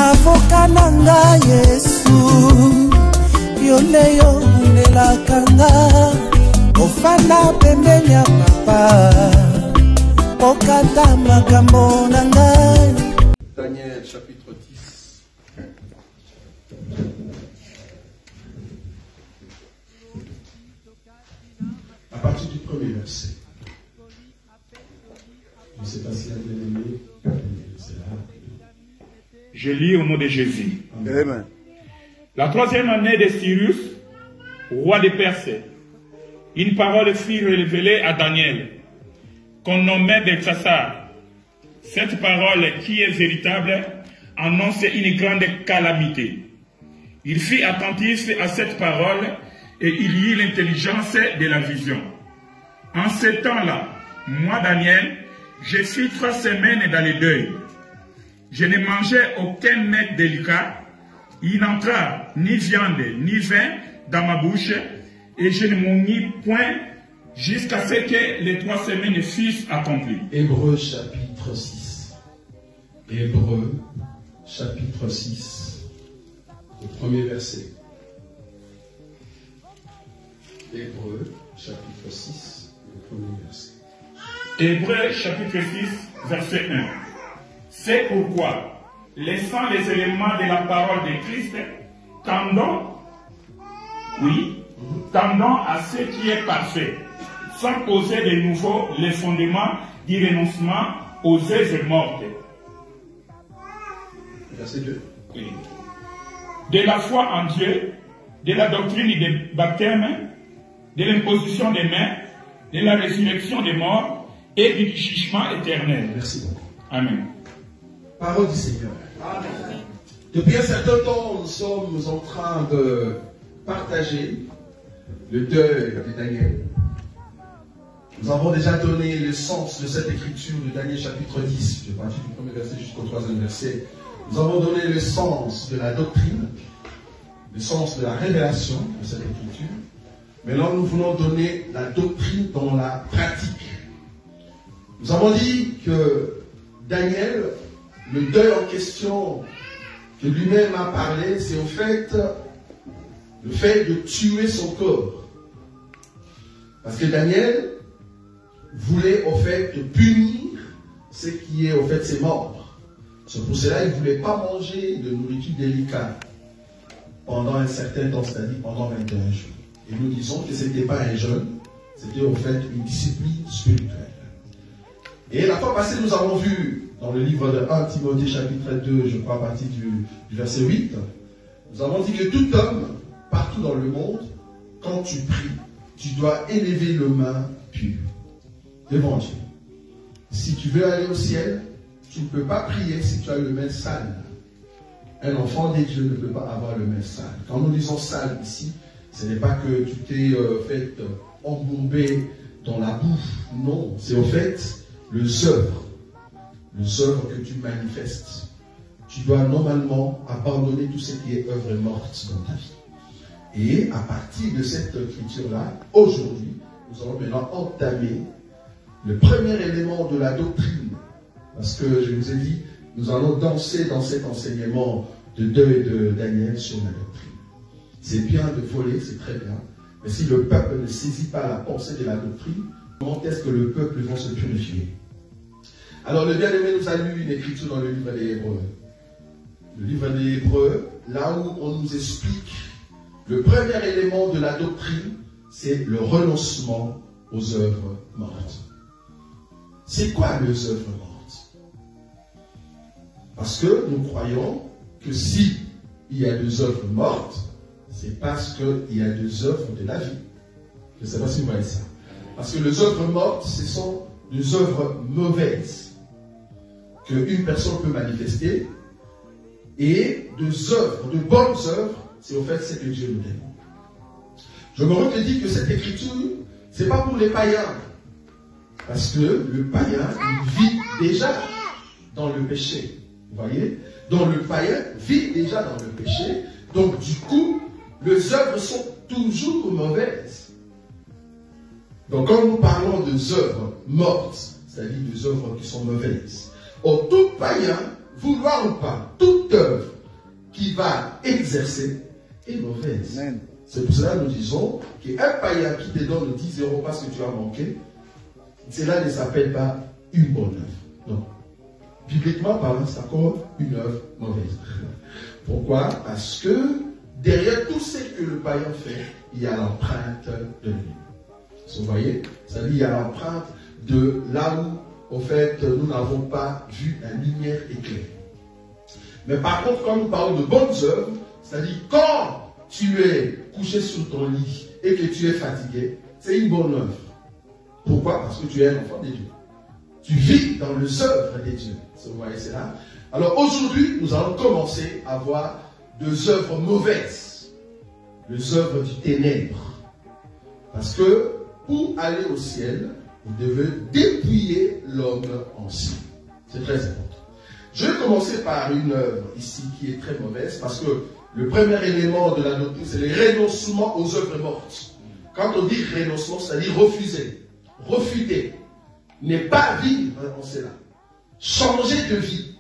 avoka nanga Yesu yoleyo nelakanga ofana pembeni ya papa okata makambo nanga. Daniel chapitre 10. À partir du premier verset. Je ne sais pas si la bien-aimée, c'est là. Je lis au nom de Jésus. Amen. La 3e année de Cyrus, roi de Perse, une parole fut révélée à Daniel, qu'on nommait Beltsassar. Cette parole, qui est véritable, annonce une grande calamité. Il fut attentif à cette parole et il eut l'intelligence de la vision. En ce temps-là, moi, Daniel, je fus 3 semaines dans le deuil. Je ne mangeais aucun mets délicat. Il n'entra ni viande ni vin dans ma bouche et je ne m'en mis point jusqu'à ce que les 3 semaines fussent accomplies. Hébreux chapitre 6. Hébreux chapitre 6. Le premier verset. Hébreux chapitre 6. Le premier verset. Hébreux chapitre 6, verset 1. C'est pourquoi, laissant les éléments de la parole de Christ, tendons à ce qui est parfait, sans poser de nouveau les fondements du renoncement aux œuvres mortes. Verset 2. Oui. De la foi en Dieu, de la doctrine du baptême, de l'imposition des mains, de la résurrection des morts et du jugement éternel. Merci beaucoup. Amen. Parole du Seigneur. Amen. Depuis un certain temps, nous sommes en train de partager le deuil de Daniel. Nous avons déjà donné le sens de cette écriture de Daniel chapitre 10, je partir du premier verset jusqu'au 3e verset. Nous avons donné le sens de la doctrine, le sens de la révélation de cette écriture. Maintenant, nous voulons donner la doctrine dans la pratique. Nous avons dit que Daniel, le deuil en question que lui-même a parlé, c'est au fait le fait de tuer son corps. Parce que Daniel voulait au fait de punir ce qui est au fait ses membres. C'est pour cela qu'il ne voulait pas manger de nourriture délicate pendant un certain temps, c'est-à-dire pendant 21 jours. Et nous disons que ce n'était pas un jeûne, c'était au fait une discipline spirituelle. Et la fois passée, nous avons vu dans le livre de 1 Timothée chapitre 2, je crois à partir du verset 8, nous avons dit que tout homme, partout dans le monde, quand tu pries, tu dois élever le main pure devant Dieu. Si tu veux aller au ciel, tu ne peux pas prier si tu as le main sale. Un enfant de Dieu ne peut pas avoir le main sale. Quand nous disons sale ici, ce n'est pas que tu t'es fait embourbé dans la bouffe. Non, c'est au fait les œuvres que tu manifestes. Tu dois normalement abandonner tout ce qui est œuvre morte dans ta vie. Et à partir de cette écriture-là, aujourd'hui, nous allons maintenant entamer le premier élément de la doctrine. Parce que je vous ai dit, nous allons danser dans cet enseignement de deuil de Daniel sur la doctrine. C'est bien de voler, c'est très bien. Mais si le peuple ne saisit pas la pensée de la doctrine, comment est-ce que le peuple va se purifier? Alors le bien-aimé nous a lu une écriture dans le livre des Hébreux. Le livre des Hébreux, là où on nous explique le premier élément de la doctrine, c'est le renoncement aux œuvres mortes. C'est quoi les œuvres mortes? Parce que nous croyons que si il y a des œuvres mortes, c'est parce qu'il y a des œuvres de la vie. Je ne sais pas si vous voyez ça. Parce que les œuvres mortes, ce sont des œuvres mauvaises qu'une personne peut manifester. Et des œuvres, de bonnes œuvres, c'est au fait ce que Dieu nous donne. Je me redis que cette écriture, ce n'est pas pour les païens. Parce que le païen, il vit déjà dans le péché. Vous voyez? Donc le païen vit déjà dans le péché. Donc du coup, les œuvres sont toujours mauvaises. Donc quand nous parlons des œuvres mortes, c'est-à-dire des œuvres qui sont mauvaises, tout païen, vouloir ou pas, toute œuvre qu'il va exercer est mauvaise. Amen. C'est pour cela que nous disons qu'un païen qui te donne 10 € parce que tu as manqué, cela ne s'appelle pas une bonne œuvre. Non. Bibliquement parlant, c'est encore une œuvre mauvaise. Pourquoi? Parce que derrière tout ce que le païen fait, il y a l'empreinte de lui. Vous voyez? C'est-à-dire il y a l'empreinte de là où, au fait, nous n'avons pas vu la lumière éclairer. Mais par contre, quand nous parlons de bonnes œuvres, c'est-à-dire quand tu es couché sur ton lit et que tu es fatigué, c'est une bonne œuvre. Pourquoi? Parce que tu es un enfant de Dieu. Tu vis dans les œuvres de Dieu. Vous voyez cela? Alors aujourd'hui, nous allons commencer à voir deux œuvres mauvaises. Les œuvres du ténèbre. Parce que pour aller au ciel, vous devez dépouiller l'homme ancien. C'est très important. Je vais commencer par une œuvre ici qui est très mauvaise parce que le premier élément de la doctrine, c'est le renoncement aux œuvres mortes. Quand on dit renoncement, c'est-à-dire refuser, refuter, ne pas vivre en cela, changer de vie.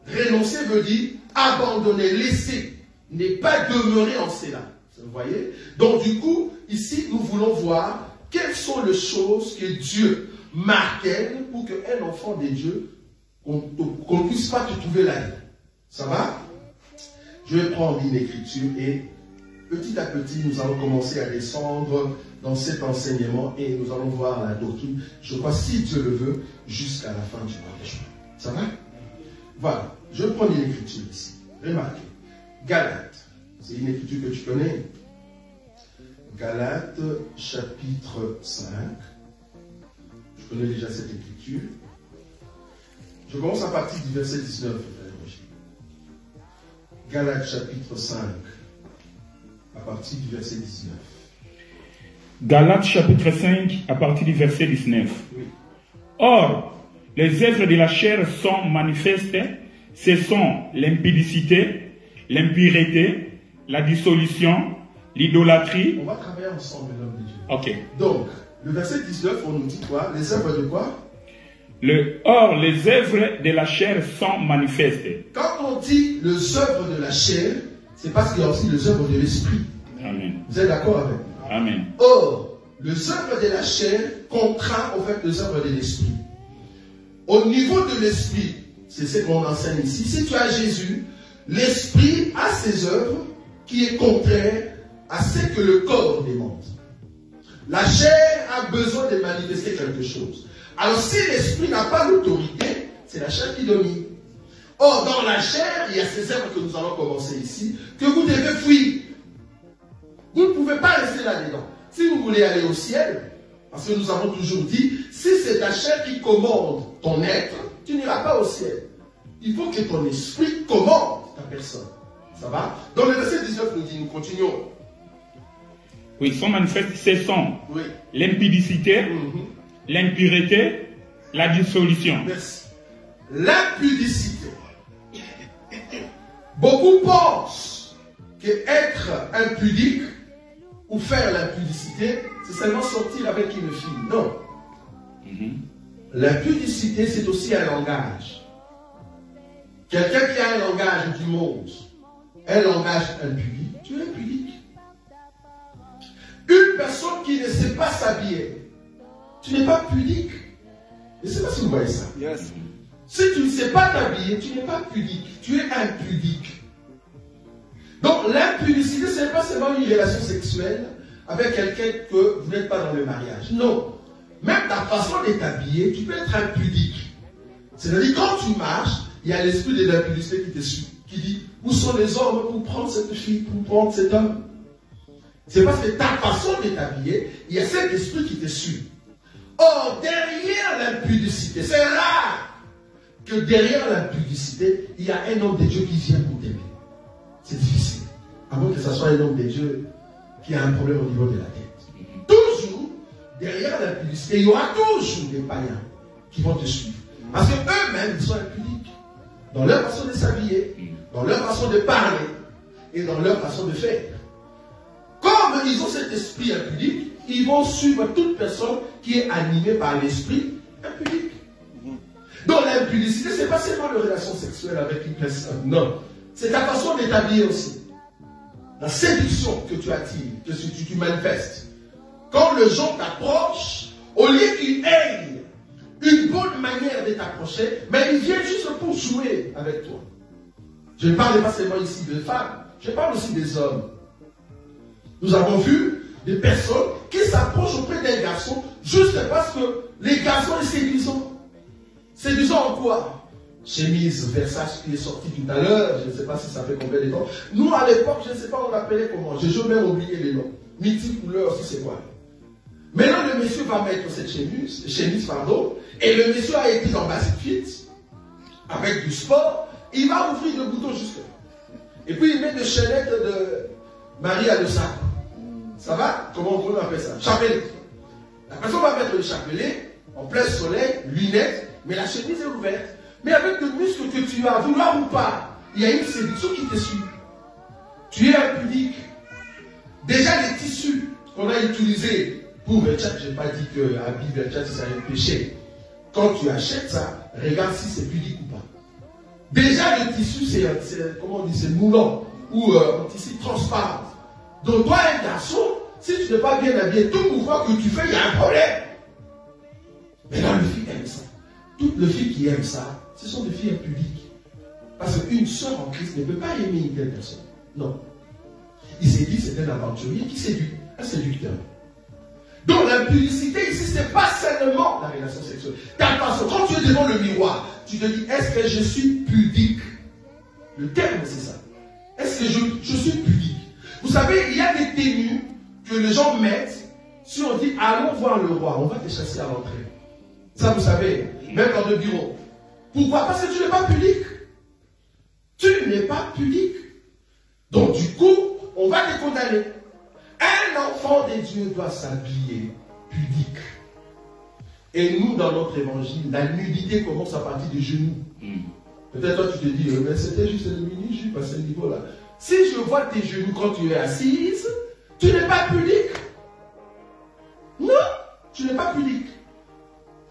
Renoncer veut dire abandonner, laisser, ne pas demeurer en cela. Vous voyez? Donc du coup, ici, nous voulons voir quelles sont les choses que Dieu martèle pour qu'un enfant de Dieu, qu'on ne puisse pas te trouver là. Ça va? Je vais prendre une écriture et petit à petit, nous allons commencer à descendre dans cet enseignement et nous allons voir la doctrine, je crois, si Dieu le veut, jusqu'à la fin du mois de juin. Ça va? Voilà. Je prends une écriture ici. Remarquez. Galates. C'est une écriture que tu connais. Galates, chapitre 5. Je connais déjà cette écriture. Je commence à partir du verset 19. Galates, chapitre 5. À partir du verset 19. Galates, chapitre 5, à partir du verset 19. Oui. Or, les œuvres de la chair sont manifestes. Ce sont l'impudicité, l'impureté, la dissolution, l'idolâtrie. On va travailler ensemble, l'homme de Dieu. Ok. Donc, le verset 19, on nous dit quoi? Les œuvres de quoi? Or, les œuvres de la chair sont manifestes. Quand on dit les œuvres de la chair, c'est parce qu'il y a aussi les œuvres de l'esprit. Amen. Vous êtes d'accord avec moi? Amen. Or, les œuvres de la chair contraint au fait les œuvres de l'esprit. Au niveau de l'esprit, c'est ce qu'on enseigne ici. Si tu as Jésus, l'esprit a ses œuvres qui est contraire à ce que le corps demande. La chair a besoin de manifester quelque chose. Alors si l'esprit n'a pas l'autorité, c'est la chair qui domine. Or, dans la chair, il y a ces œuvres que nous allons commencer ici, que vous devez fuir. Vous ne pouvez pas rester là-dedans. Si vous voulez aller au ciel, parce que nous avons toujours dit, si c'est ta chair qui commande ton être, tu n'iras pas au ciel. Il faut que ton esprit commande ta personne. Ça va? Dans le verset 19, nous dit, nous continuons. Oui, sont manifestes, ce sont Oui. l'impudicité, l'impureté, la dissolution. Merci. L'impudicité. Beaucoup pensent que être impudique ou faire l'impudicité, c'est seulement sortir avec une fille. Non. L'impudicité, c'est aussi un langage. Quelqu'un qui a un langage du monde, un langage impudique, tu es impudique. Une personne qui ne sait pas s'habiller, tu n'es pas pudique. Je ne sais pas si vous voyez ça. Yes. Si tu ne sais pas t'habiller, tu n'es pas pudique, tu es impudique. Donc l'impudicité, ce n'est pas seulement une relation sexuelle avec quelqu'un que vous n'êtes pas dans le mariage. Non. Même ta façon de t'habiller, tu peux être impudique. C'est-à-dire quand tu marches, il y a l'esprit de l'impudicité qui te suit, qui dit, où sont les hommes pour prendre cette fille, pour prendre cet homme? C'est parce que ta façon de t'habiller, il y a cet esprit qui te suit. Or, derrière l'impudicité, c'est rare que derrière l'impudicité, il y a un homme de Dieu qui vient pour t'aimer. C'est difficile. À moins que ce soit un homme de Dieu qui a un problème au niveau de la tête. Toujours, derrière l'impudicité, il y aura toujours des païens qui vont te suivre. Parce qu'eux-mêmes, ils sont impudiques. Dans leur façon de s'habiller, dans leur façon de parler et dans leur façon de faire. Comme ils ont cet esprit impudique, ils vont suivre toute personne qui est animée par l'esprit impudique. Donc l'impudicité, ce n'est pas seulement une relation sexuelle avec une personne. Non. c'est ta façon de t'habiller aussi. La séduction que tu attires, que tu manifestes. Quand les gens t'approchent, au lieu qu'ils aient une bonne manière de t'approcher, mais ils viennent juste pour jouer avec toi. Je ne parle pas seulement ici de femmes, je parle aussi des hommes. Nous avons vu des personnes qui s'approchent auprès d'un garçon juste parce que les garçons sont séduisants. Séduisants en quoi? Chemise Versace qui est sortie tout à l'heure, je ne sais pas si ça fait combien de temps. Nous à l'époque, je ne sais pas on l'appelait comment, j'ai même oublié les noms. Multi-couleurs aussi c'est quoi. Maintenant le monsieur va mettre cette chemise, et le monsieur a été dans Basic Fit, avec du sport, il va ouvrir le bouton jusque là. Et puis il met des chaînettes de Marie à de sac. Ça va? Comment on appelle ça? Chapelet. La personne va mettre le chapelet, en plein soleil, lunettes, mais la chemise est ouverte. Mais avec le muscle que tu as, vouloir ou pas, il y a une séduction qui te suit. Tu es impudique. Déjà les tissus qu'on a utilisés pour le chat, je n'ai pas dit que habiller le chat c'est un péché. Quand tu achètes ça, regarde si c'est pudique ou pas. Déjà le tissu c'est comment on dit, c'est moulant ou un tissu transparent. Donc toi un garçon, si tu n'es pas bien habillé, tout mouvement que tu fais, il y a un problème. Mais là le fille aime ça. Toutes les filles qui aiment ça, ce sont des filles impudiques. Parce qu'une sœur en Christ ne peut pas aimer une telle personne. Non. Il s'est dit c'est un aventurier qui séduit, un séducteur. Donc l'impudicité ici, ce n'est pas seulement la relation sexuelle. Quand tu es devant le miroir, tu te dis, est-ce que je suis pudique? Le terme c'est ça. Est-ce que je suis pudique? Vous savez, il y a des tenues que les gens mettent si on dit, allons voir le roi, on va te chasser à l'entrée. Ça vous savez, même dans le bureau. Pourquoi? Parce que tu n'es pas pudique. Tu n'es pas pudique. Donc du coup, on va te condamner. Un enfant de Dieu doit s'habiller pudique. Et nous, dans notre évangile, la nudité commence à partir du genou. Peut-être toi tu te dis, mais c'était juste le mini-jupe à ce niveau-là. Si je vois tes genoux quand tu es assise, tu n'es pas pudique. Non, tu n'es pas pudique.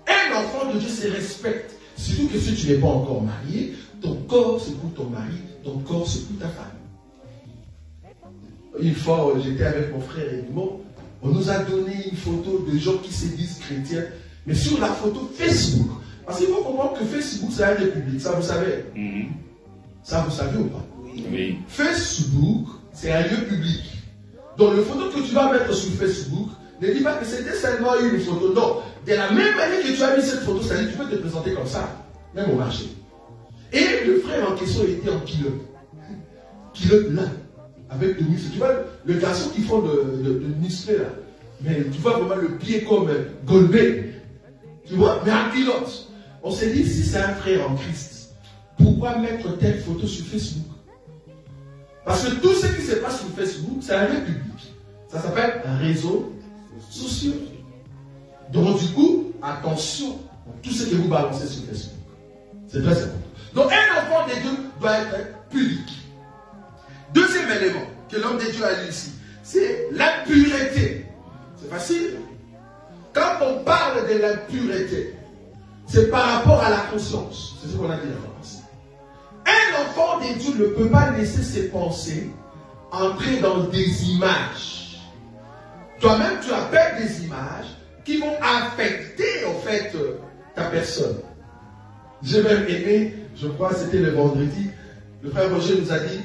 Un enfant de Dieu se respecte. Surtout que si tu n'es pas encore marié, ton corps c'est pour ton mari, ton corps c'est pour ta femme. Une fois, j'étais avec mon frère et Edmond, on nous a donné une photo de gens qui se disent chrétiens, mais sur la photo Facebook. Parce qu'il faut comprendre que Facebook c'est un lieu public, ça vous savez? Ça vous savez ou pas? Oui. Facebook c'est un lieu public. Donc le photo que tu vas mettre sur Facebook, ne dis pas que c'était seulement une photo. Non. De la même manière que tu as mis cette photo, c'est-à-dire tu peux te présenter comme ça, même au marché. Et le frère en question était en culotte. Culotte là, avec le muscle. Tu vois, le garçon qui font le musclé là. Mais tu vois vraiment le pied comme Golbet. Tu vois, mais en culotte. On s'est dit, si c'est un frère en Christ, pourquoi mettre telle photo sur Facebook? Parce que tout ce qui se passe sur Facebook, c'est un lieu public. Ça s'appelle un réseau social. Donc du coup, attention à tout ce que vous balancez sur Facebook. C'est très important. Donc un enfant de Dieu doit être pudique. Deuxième élément que l'homme de Dieu a dit ici, c'est l'impureté. C'est facile. Quand on parle de l'impureté, c'est par rapport à la conscience. C'est ce qu'on a dit en France. Un enfant de Dieu ne peut pas laisser ses pensées entrer dans des images. Toi-même, tu appelles des images qui vont affecter en fait ta personne. J'ai même aimé, je crois c'était le vendredi, le frère Roger nous a dit,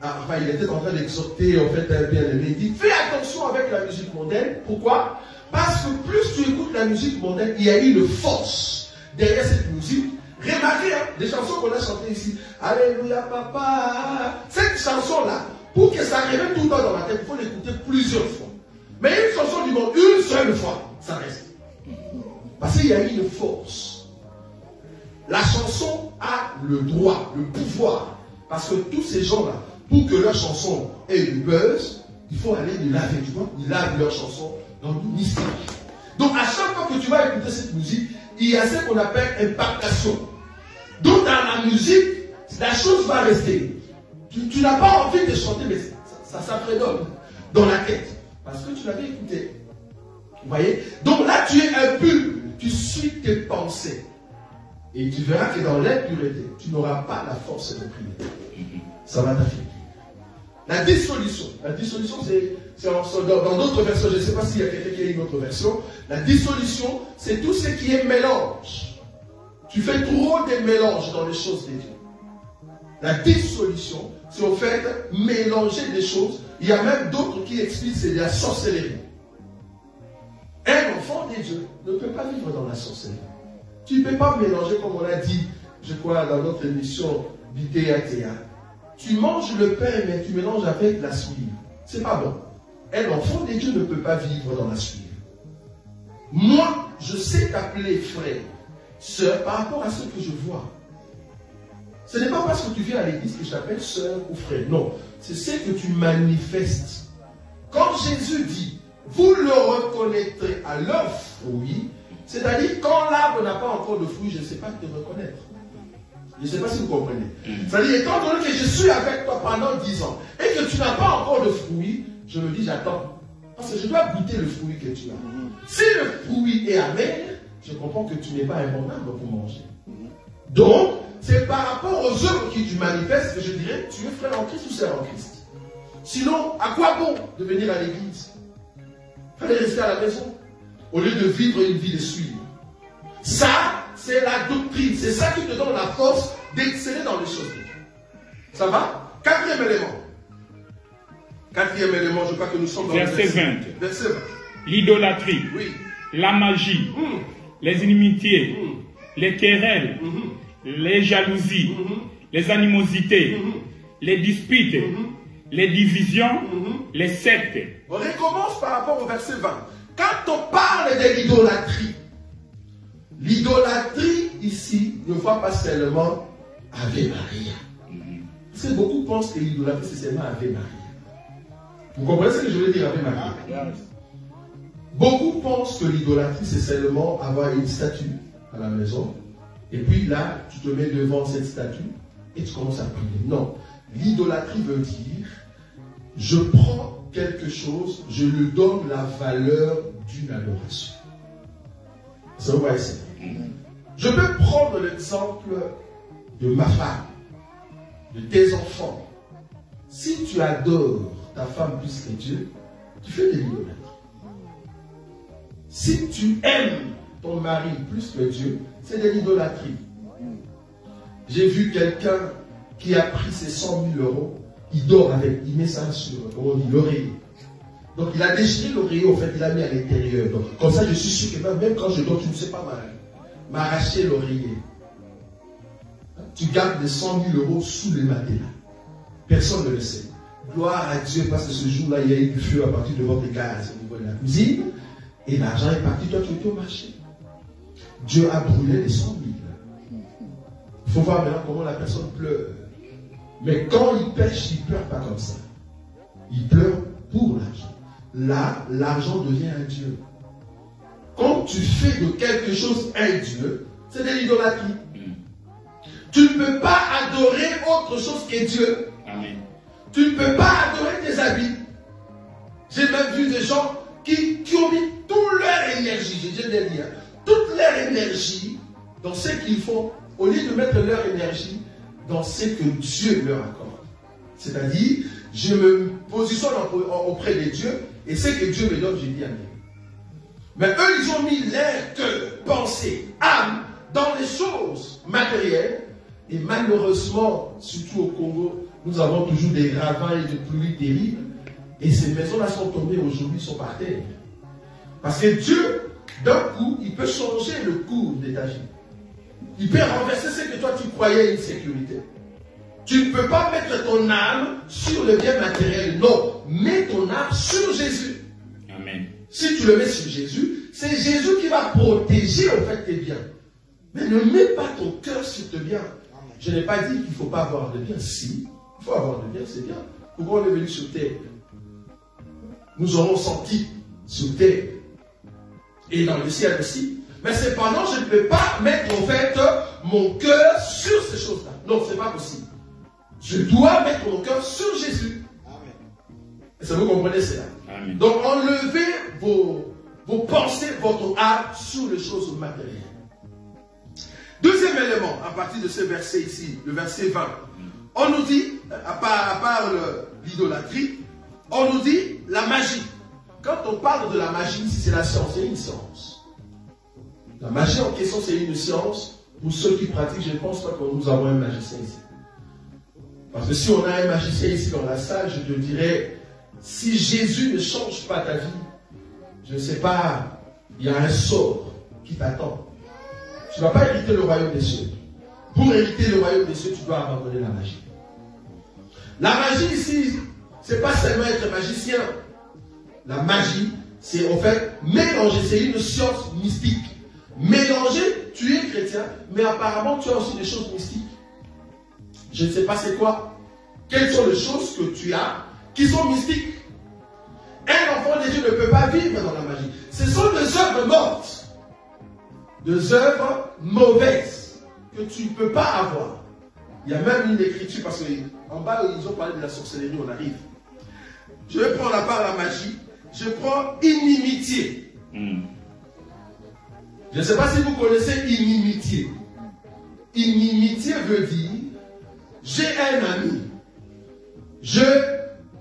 enfin il était en train d'exhorter en fait un bien-aimé, il dit fais attention avec la musique mondaine. Pourquoi? Parce que plus tu écoutes la musique mondaine, il y a une force derrière cette musique. Remarquez, hein, des chansons qu'on a chantées ici, Alléluia papa, cette chanson-là, pour que ça revienne tout le temps dans la tête, il faut l'écouter plusieurs fois. Mais une chanson du monde, une seule fois, ça reste. Parce qu'il y a une force. La chanson a le droit, le pouvoir. Parce que tous ces gens-là, pour que leur chanson ait du buzz, il faut aller les laver, tu vois. Ils lavent leur chanson dans le mystique. Donc à chaque fois que tu vas écouter cette musique, il y a ce qu'on appelle impactation. Donc dans la musique, la chose va rester. Tu n'as pas envie de chanter, mais ça prédomine dans la tête. Parce que tu l'avais écouté. Vous voyez? Donc là, tu es impur. Tu suis tes pensées. Et tu verras que dans l'impureté, tu n'auras pas la force de prier. ça va t'affaiblir. La dissolution, c'est dans d'autres versions, je ne sais pas s'il y a quelqu'un qui a une autre version. La dissolution, c'est tout ce qui est mélange. Tu fais trop des mélanges dans les choses de Dieu. La dissolution, c'est au fait mélanger des choses. Il y a même d'autres qui expliquent que c'est de la sorcellerie. Un enfant de Dieu ne peut pas vivre dans la sorcellerie. Tu ne peux pas mélanger, comme on l'a dit, je crois, dans notre émission Bidéatéa. Tu manges le pain, mais tu mélanges avec la suie. C'est pas bon. Un enfant de Dieu ne peut pas vivre dans la suie. Moi, je sais t'appeler frère, sœur, par rapport à ce que je vois. Ce n'est pas parce que tu viens à l'église que je t'appelle sœur ou frère. Non, c'est ce que tu manifestes. Quand Jésus dit, vous le reconnaîtrez à leurs fruits, c'est-à-dire quand l'arbre n'a pas encore de fruits, je ne sais pas te reconnaître. Je ne sais pas si vous comprenez. C'est-à-dire, étant donné que je suis avec toi pendant 10 ans et que tu n'as pas encore de fruits, je me dis, j'attends. Parce que je dois goûter le fruit que tu as. Si le fruit est amer, je comprends que tu n'es pas un bon arbre pour manger. Donc, c'est par rapport aux œuvres que tu manifestes que je dirais, tu es frère en Christ ou sœur en Christ. Sinon, à quoi bon de venir à l'église? Il fallait rester à la maison, au lieu de vivre une vie de suivre. Ça, c'est la doctrine. C'est ça qui te donne la force d'exceller dans les choses de Dieu. Ça va? Quatrième élément. Quatrième élément, je crois que nous sommes dans verset 20. Verset 20. L'idolâtrie, oui. La magie, les inimitiés, les querelles, les jalousies, les animosités, les disputes, les divisions, les sectes. On recommence par rapport au verset 20. Quand on parle de l'idolâtrie ici ne voit pas seulement Ave Maria. Parce que beaucoup pensent que l'idolâtrie c'est seulement Ave Maria. Vous comprenez ce que je veux dire Ave Maria? Beaucoup pensent que l'idolâtrie c'est seulement avoir une statue à la maison et puis là tu te mets devant cette statue et tu commences à prier. Non, l'idolâtrie veut dire je prends quelque chose, je lui donne la valeur d'une adoration. Ça va ici. Je peux prendre l'exemple de ma femme, de tes enfants. Si tu adores ta femme plus que Dieu, tu fais de l'idolâtrie. Si tu aimes ton mari plus que Dieu, c'est de l'idolâtrie. J'ai vu quelqu'un qui a pris ses 100 000 euros, il dort avec, il met ça sur l'oreiller. Donc il a déchiré l'oreiller, en fait, il l'a mis à l'intérieur. Donc comme ça, je suis sûr que même quand je dors, tu ne sais pas m'arracher l'oreiller. Tu gardes les 100 000 euros sous les matelas. Personne ne le sait. Gloire à Dieu, parce que ce jour-là, il y a eu du feu à partir de votre gaz au niveau de la cuisine. Et l'argent est parti, toi tu étais au marché. Dieu a brûlé les 100 000. Il faut voir maintenant comment la personne pleure. Mais quand il pêche, il ne pleure pas comme ça. Il pleure pour l'argent. Là, l'argent devient un Dieu. Quand tu fais de quelque chose un Dieu, c'est de l'idolâtrie. Tu ne peux pas adorer autre chose que Dieu. Amen. Tu ne peux pas adorer tes habits. J'ai même vu des gens qui ont mis toute leur énergie, j'ai déjà dit, toute leur énergie dans ce qu'ils font, au lieu de mettre leur énergie dans ce que Dieu leur accorde. C'est-à-dire, je me positionne auprès de Dieu, et ce que Dieu me donne, je dis amen. Mais eux, ils ont mis leur cœur, pensée, âme, dans les choses matérielles, et malheureusement, surtout au Congo, nous avons toujours des ravins et des pluies terribles, et ces maisons-là sont tombées aujourd'hui, sont par terre. Parce que Dieu, d'un coup, il peut changer le cours de ta vie. Il peut renverser ce que toi tu croyais une sécurité. Tu ne peux pas mettre ton âme sur le bien matériel. Non, mets ton âme sur Jésus. Amen. Si tu le mets sur Jésus, c'est Jésus qui va protéger en fait tes biens. Mais ne mets pas ton cœur sur tes biens. Je n'ai pas dit qu'il ne faut pas avoir de biens. Si, il faut avoir de biens, c'est bien. Pourquoi on est venu sur terre? Nous aurons senti sur terre et dans le ciel aussi. Mais cependant, je ne peux pas mettre en fait mon cœur sur ces choses-là. Non, ce n'est pas possible. Je dois mettre mon cœur sur Jésus. Amen. Est-ce que vous comprenez cela? Amen. Donc, enlevez vos pensées, votre âme sur les choses matérielles. Deuxième élément, à partir de ce verset ici, le verset 20. On nous dit, à part l'idolâtrie, on nous dit la magie. Quand on parle de la magie, si c'est la science, c'est une science. La magie en question, c'est une science. Pour ceux qui pratiquent, je ne pense pas que nous avons un magicien ici. Parce que si on a un magicien ici dans la salle, je te dirais, si Jésus ne change pas ta vie, je ne sais pas, il y a un sort qui t'attend. Tu ne vas pas hériter le royaume des cieux. Pour hériter le royaume des cieux, tu dois abandonner la magie. La magie ici, ce n'est pas seulement être magicien. La magie, c'est en fait mélanger, c'est une science mystique. Mélanger, tu es chrétien, mais apparemment tu as aussi des choses mystiques. Je ne sais pas c'est quoi. Quelles sont les choses que tu as qui sont mystiques? Un enfant de Dieu ne peut pas vivre dans la magie. Ce sont des œuvres mortes. Des œuvres mauvaises que tu ne peux pas avoir. Il y a même une écriture, parce qu'en bas, ils ont parlé de la sorcellerie, on arrive. Je vais prendre la part de la magie. Je prends inimitié. Je ne sais pas si vous connaissez inimitié. Inimitié veut dire, j'ai un ami,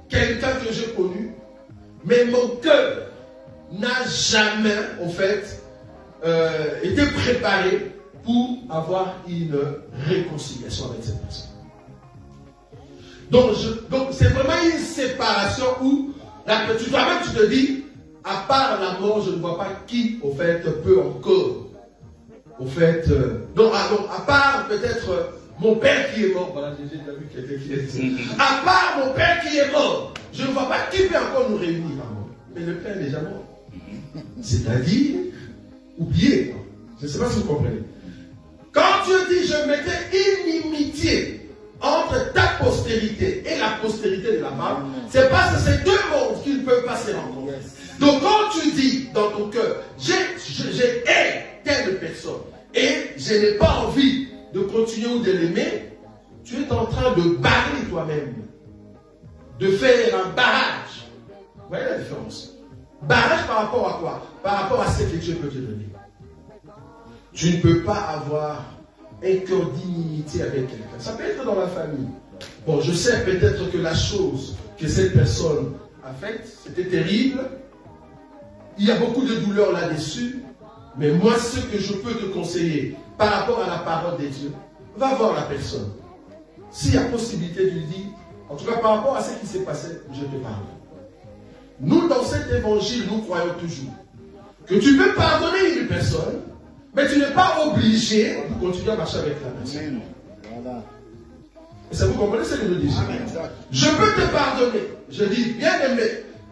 quelqu'un que j'ai connu, mais mon cœur n'a jamais, en fait, été préparé pour avoir une réconciliation avec cette personne. Donc c'est vraiment une séparation où toi-même tu te dis, à part la mort, je ne vois pas qui, au fait, peut encore. Au fait, à part peut-être mon père qui est mort. Voilà, j'ai déjà vu quelqu'un qui est dit. À part mon père qui est mort, je ne vois pas qui peut encore nous réunir. Mais le père est déjà mort. C'est-à-dire, oubliez. Je ne sais pas si vous comprenez. Quand Dieu dit, je mettais inimitié entre ta postérité et la postérité de la femme, c'est parce que c'est deux mondes qui ne peuvent pas se rencontrer. Donc quand tu dis dans ton cœur, j'ai telle personne et je n'ai pas envie de continuer ou de l'aimer, tu es en train de barrer toi-même, de faire un barrage. Vous voyez la différence? Barrage par rapport à quoi? Par rapport à ce que Dieu peut te donner. Tu ne peux pas avoir un cœur d'inimitié avec quelqu'un. Ça peut être dans la famille. Bon, je sais peut-être que la chose que cette personne a faite, c'était terrible. Il y a beaucoup de douleur là-dessus. Mais moi, ce que je peux te conseiller par rapport à la parole de Dieu, va voir la personne. S'il y a possibilité de lui dire, en tout cas par rapport à ce qui s'est passé, je te pardonne. Nous, dans cet évangile, nous croyons toujours que tu peux pardonner une personne, mais tu n'es pas obligé de continuer à marcher avec la personne. Voilà. Et ça, vous comprenez ce que je dis? Je peux te pardonner. Je dis, bien aimé,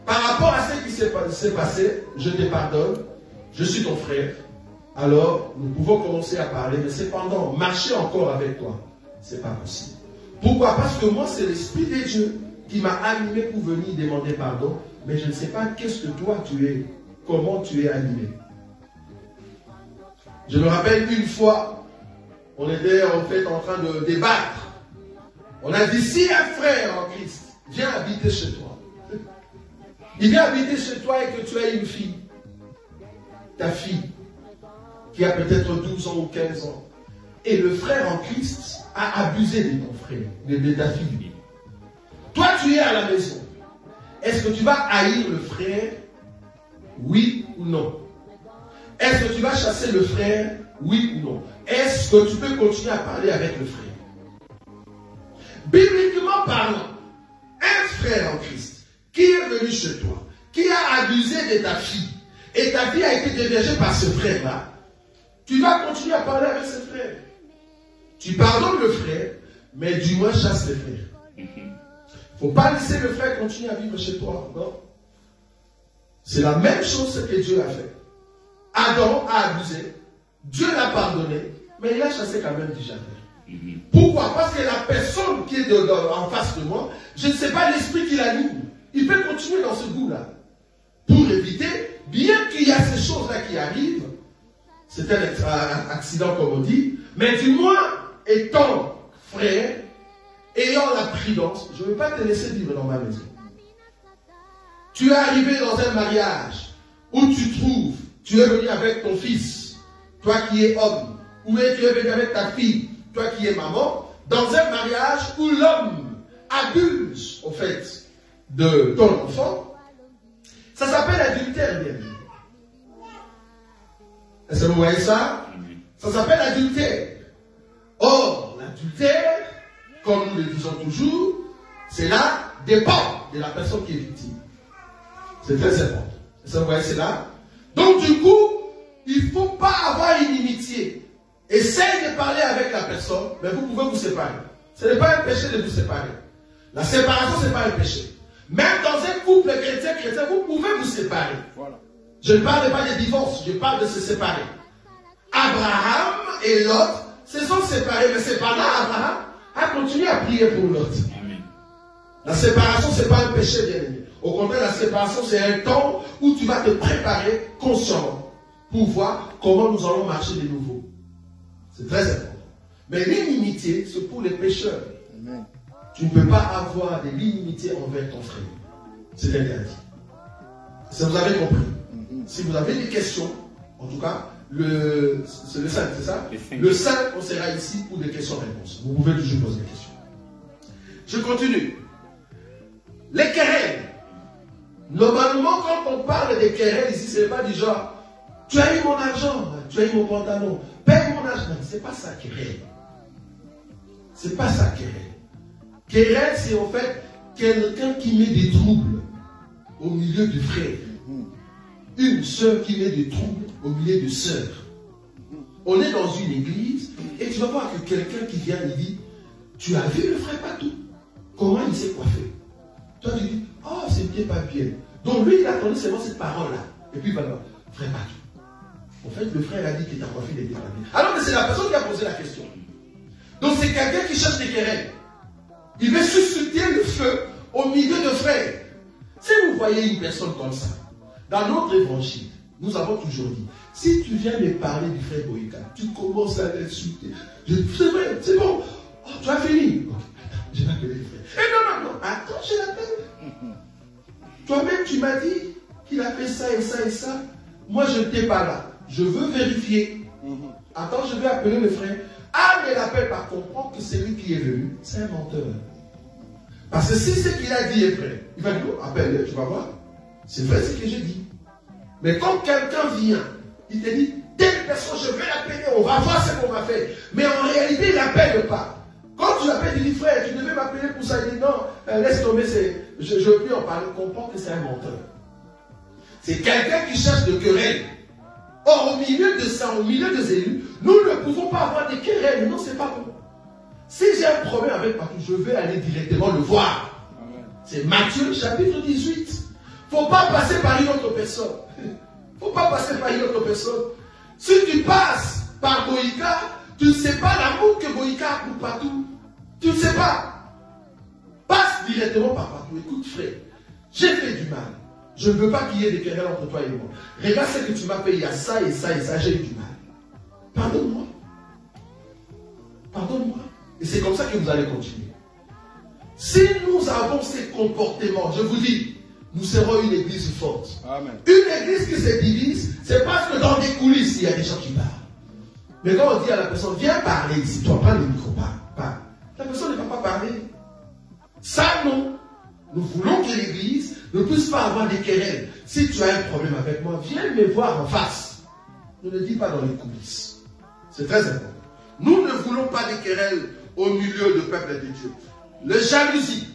par rapport à ce qui s'est passé, je te pardonne. Je suis ton frère. Alors, nous pouvons commencer à parler, mais cependant, marcher encore avec toi, ce n'est pas possible. Pourquoi? Parce que moi, c'est l'Esprit de Dieu qui m'a animé pour venir demander pardon, mais je ne sais pas qu'est-ce que toi tu es, comment tu es animé. Je me rappelle une fois, on était en fait en train de débattre. On a dit, si un frère en Christ vient habiter chez toi, il vient habiter chez toi et que tu as une fille, ta fille, qui a peut-être 12 ans ou 15 ans, et le frère en Christ a abusé de ton frère, de ta fille. Toi, tu es à la maison. Est-ce que tu vas haïr le frère? Oui ou non? Est-ce que tu vas chasser le frère? Oui ou non? Est-ce que tu peux continuer à parler avec le frère? Bibliquement parlant, un frère en Christ qui est venu chez toi, qui a abusé de ta fille, et ta fille a été déviagée par ce frère-là, tu vas continuer à parler avec ce frère. Tu pardonnes le frère, mais du moins chasse le frère. Il ne faut pas laisser le frère continuer à vivre chez toi. Non. C'est la même chose que Dieu a fait. Adam a abusé, Dieu l'a pardonné, mais il a chassé quand même du jardin. Pourquoi? Parce que la personne qui est en face de moi, je ne sais pas l'esprit qui l'anime. Il peut continuer dans ce goût-là. Pour éviter, bien qu'il y a ces choses-là qui arrivent, c'est un accident comme on dit, mais du moins, étant frère, ayant la prudence, je ne veux pas te laisser vivre dans ma maison. Tu es arrivé dans un mariage où tu es venu avec ton fils, toi qui es homme, ou tu es venu avec ta fille, toi qui es maman, dans un mariage où l'homme abuse, au fait, de ton enfant, ça s'appelle adultère, bien. Est-ce que vous voyez ça? Ça s'appelle adultère. Or, l'adultère, comme nous le disons toujours, cela dépend de la personne qui est victime. C'est très important. Est-ce que vous voyez cela? Donc, du coup, il ne faut pas avoir une inimitié. Essayez de parler avec la personne, mais vous pouvez vous séparer. Ce n'est pas un péché de vous séparer. La séparation, ce n'est pas un péché. Même dans un couple chrétien, vous pouvez vous séparer. Voilà. Je ne parle pas de divorce, je parle de se séparer. Abraham et Lot se sont séparés, mais c'est pas là, Abraham a continué à prier pour Lot. La séparation, ce n'est pas un péché, bien aimé. Au contraire, la séparation, c'est un temps où tu vas te préparer consciemment pour voir comment nous allons marcher de nouveau. C'est très important. Mais l'inimitié, c'est pour les pécheurs. Amen. Tu ne peux pas avoir de l'inimitié envers ton frère. C'est interdit. Si vous avez compris. Si vous avez des questions, en tout cas, c'est le 5, c'est ça? Le 5, on sera ici pour des questions-réponses. Vous pouvez toujours poser des questions. Je continue. Les querelles. Normalement, quand on parle des querelles ici, ce n'est pas du genre, tu as eu mon argent, tu as eu mon pantalon, paye mon argent. Ce n'est pas ça querelle. Ce n'est pas ça querelle. Querelle, c'est en fait quelqu'un qui met des troubles au milieu du frère. Une sœur qui met des troubles au milieu de sœurs. On est dans une église et tu vas voir que quelqu'un qui vient et dit, tu as vu le frère Patou? Comment il s'est coiffé? Toi tu dis, oh c'est bien pas bien. Donc lui il attendait seulement cette parole-là. Et puis il va dire, frère Patou. En fait le frère a dit qu'il t'a coiffé des bien. Alors que c'est la personne qui a posé la question. Donc c'est quelqu'un qui cherche des querelles. Il veut susciter le feu au milieu de frères. Si vous voyez une personne comme ça, dans notre évangile, nous avons toujours dit, si tu viens me parler du frère Boïka, tu commences à l'insulter. C'est vrai, c'est bon. Oh, tu as fini. Okay, attends, je vais appeler le frère. Eh non, attends, je l'appelle. Toi-même, tu m'as dit qu'il a fait ça et ça et ça. Moi, je n'étais pas là. Je veux vérifier. Attends, je vais appeler le frère. Ah, mais l'appel par comprendre que c'est lui qui est venu. C'est un menteur. Parce que si ce qu'il a dit est vrai, il va dire, appelle-le, tu vas voir. C'est vrai ce que j'ai dit. Mais quand quelqu'un vient, il te dit, telle personne, je vais l'appeler, on va voir ce qu'on va faire. Mais en réalité, il n'appelle pas. Quand tu l'appelles, il dit, frère, tu devais m'appeler pour ça. Il dit, non, laisse tomber, je ne veux plus en parler. Comprends que c'est un menteur. C'est quelqu'un qui cherche de querelles. Or, au milieu de ça, au milieu des élus, nous ne pouvons pas avoir des querelles. Non, c'est pas bon. Si j'ai un problème avec Patou, je vais aller directement le voir. C'est Matthieu chapitre 18. Il ne faut pas passer par une autre personne. Il ne faut pas passer par une autre personne. Si tu passes par Boïka, tu ne sais pas l'amour que Boïka a pour Patou. Tu ne sais pas. Passe directement par Patou. Écoute frère, j'ai fait du mal. Je ne veux pas qu'il y ait des querelles entre toi et moi. Regarde ce que tu m'as payé à ça et ça et ça, j'ai eu du mal. Pardonne-moi. Pardonne-moi. Et c'est comme ça que vous allez continuer. Si nous avons ces comportements, je vous dis, nous serons une église forte. Amen. Une église qui se divise, c'est parce que dans les coulisses, il y a des gens qui parlent. Mais quand on dit à la personne, viens parler ici, toi prends le micro, parle. La personne ne va pas parler. Ça, non. Nous voulons que l'église ne puisse pas avoir des querelles. Si tu as un problème avec moi, viens me voir en face. Ne le dis pas dans les coulisses. C'est très important. Nous ne voulons pas de querelles au milieu du peuple de Dieu. Le jalousie.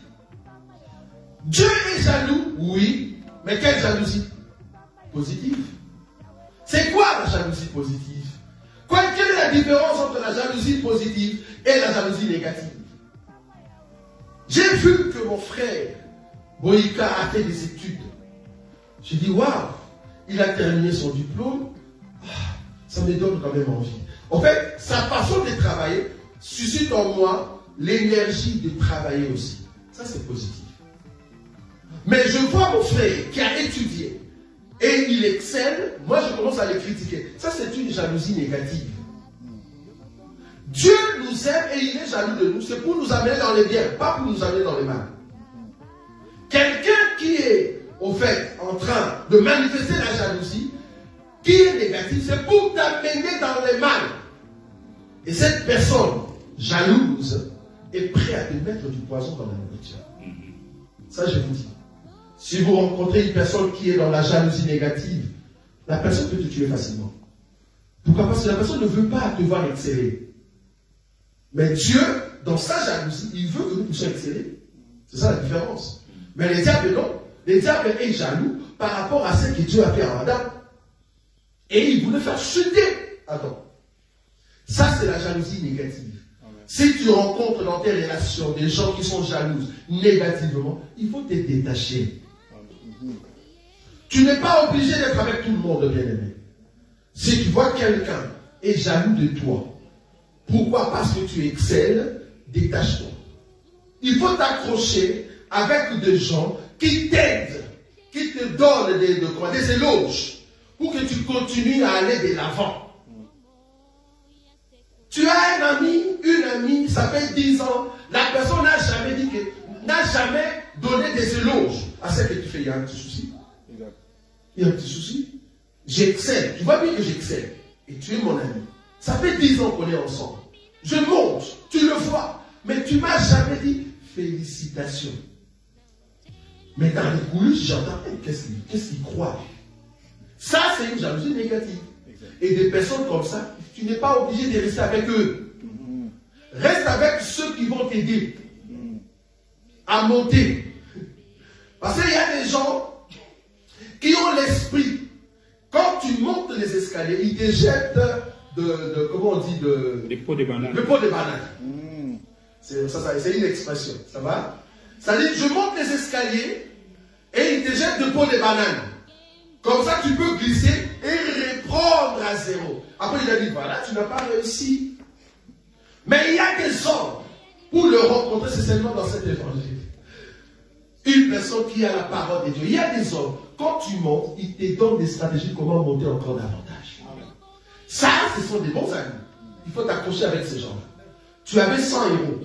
Dieu est jaloux, oui, mais quelle jalousie? Positive. C'est quoi la jalousie positive? Quelle est la différence entre la jalousie positive et la jalousie négative? J'ai vu que mon frère Boïka a fait des études. J'ai dit, waouh, il a terminé son diplôme. Ça me donne quand même envie. En fait, sa façon de travailler suscite en moi l'énergie de travailler aussi. Ça, c'est positif. Mais je vois mon frère qui a étudié et il excelle. Moi, je commence à le critiquer. Ça, c'est une jalousie négative. Dieu nous aime et il est jaloux de nous. C'est pour nous amener dans les biens, pas pour nous amener dans les mal. Quelqu'un qui est, au fait, en train de manifester la jalousie, qui est négative, c'est pour t'amener dans les mal. Et cette personne jalouse est prêt à te mettre du poison dans la nourriture. Ça, je vous dis. Si vous rencontrez une personne qui est dans la jalousie négative, la personne peut te tuer facilement. Pourquoi? Parce que la personne ne veut pas te voir exceller. Mais Dieu, dans sa jalousie, il veut que nous puissions exceller. C'est ça la différence. Mais les diables, non. Les diables est jaloux par rapport à ce que Dieu a fait à Adam. Et il voulait faire chuter Adam. Ça, c'est la jalousie négative. Si tu rencontres dans tes relations des gens qui sont jalouses négativement, il faut te détacher. Tu n'es pas obligé d'être avec tout le monde, bien-aimé. Si tu vois quelqu'un est jaloux de toi, pourquoi? Parce que tu excelles, détache-toi. Il faut t'accrocher avec des gens qui t'aident, qui te donnent des éloges, pour que tu continues à aller de l'avant. Tu as un ami, une amie, ça fait 10 ans, la personne n'a jamais dit que, n'a jamais donné des éloges à ce que tu fais. Il y a un petit souci. Il y a un petit souci. J'excelle. Tu vois bien que j'excelle. Et tu es mon ami. Ça fait 10 ans qu'on est ensemble. Je monte, tu le vois. Mais tu ne m'as jamais dit félicitations. Mais dans les coulisses, j'entends, qu'est-ce qu'il croit? Ça, c'est une jalousie négative. Et des personnes comme ça, tu n'es pas obligé de rester avec eux. Reste avec ceux qui vont t'aider à monter. Parce qu'il y a des gens qui ont l'esprit. Quand tu montes les escaliers, ils te jettent comment on dit, des pots de banane. Le pot de banane. C'est une expression. Ça va? Ça dit, je monte les escaliers et ils te jettent des pots de banane. Comme ça, tu peux glisser et reprendre à zéro. Après, il a dit, voilà, tu n'as pas réussi. Mais il y a des hommes, pour le rencontrer, c'est seulement dans cet évangile. Une personne qui a la parole de Dieu. Il y a des hommes, quand tu montes, ils te donnent des stratégies comment monter encore davantage. Ça, ce sont des bons amis. Il faut t'accrocher avec ces gens-là. Tu avais 100 euros.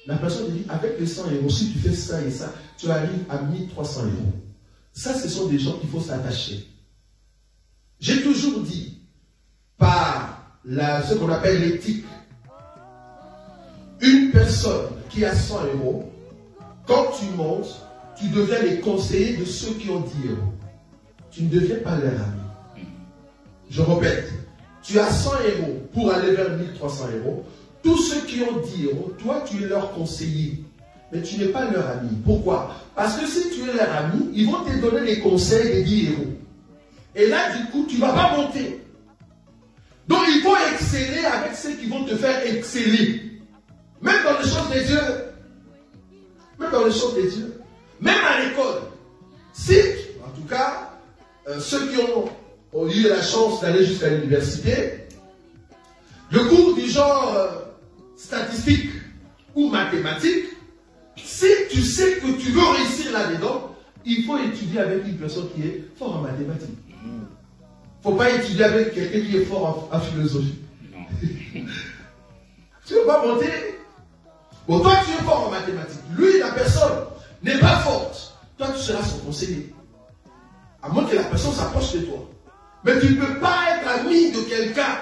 La personne te dit, avec les 100 euros, si tu fais ça et ça, tu arrives à 1300 euros. Ça, ce sont des gens qu'il faut s'attacher. J'ai toujours dit, par ce qu'on appelle l'éthique, une personne qui a 100 euros, quand tu montes, tu deviens les conseillers de ceux qui ont 10 euros. Tu ne deviens pas leur ami. Je répète, tu as 100 euros pour aller vers 1300 euros. Tous ceux qui ont 10 euros, toi, tu es leur conseiller. Mais tu n'es pas leur ami. Pourquoi? Parce que si tu es leur ami, ils vont te donner les conseils des 10 euros. Et là, du coup, tu ne vas pas monter. Donc, il faut exceller avec ceux qui vont te faire exceller. Même dans les choses de Dieu. Même dans les choses de Dieu. Même à l'école. Si, en tout cas, ceux qui ont eu la chance d'aller jusqu'à l'université, le cours du genre statistique ou mathématique, si tu sais que tu veux réussir là-dedans, il faut étudier avec une personne qui est fort en mathématiques. Il ne faut pas étudier avec quelqu'un qui est fort en philosophie. Tu ne veux pas monter. Bon, toi tu es fort en mathématiques. Lui, la personne n'est pas forte. Toi, tu seras son conseiller. À moins que la personne s'approche de toi. Mais tu ne peux pas être ami de quelqu'un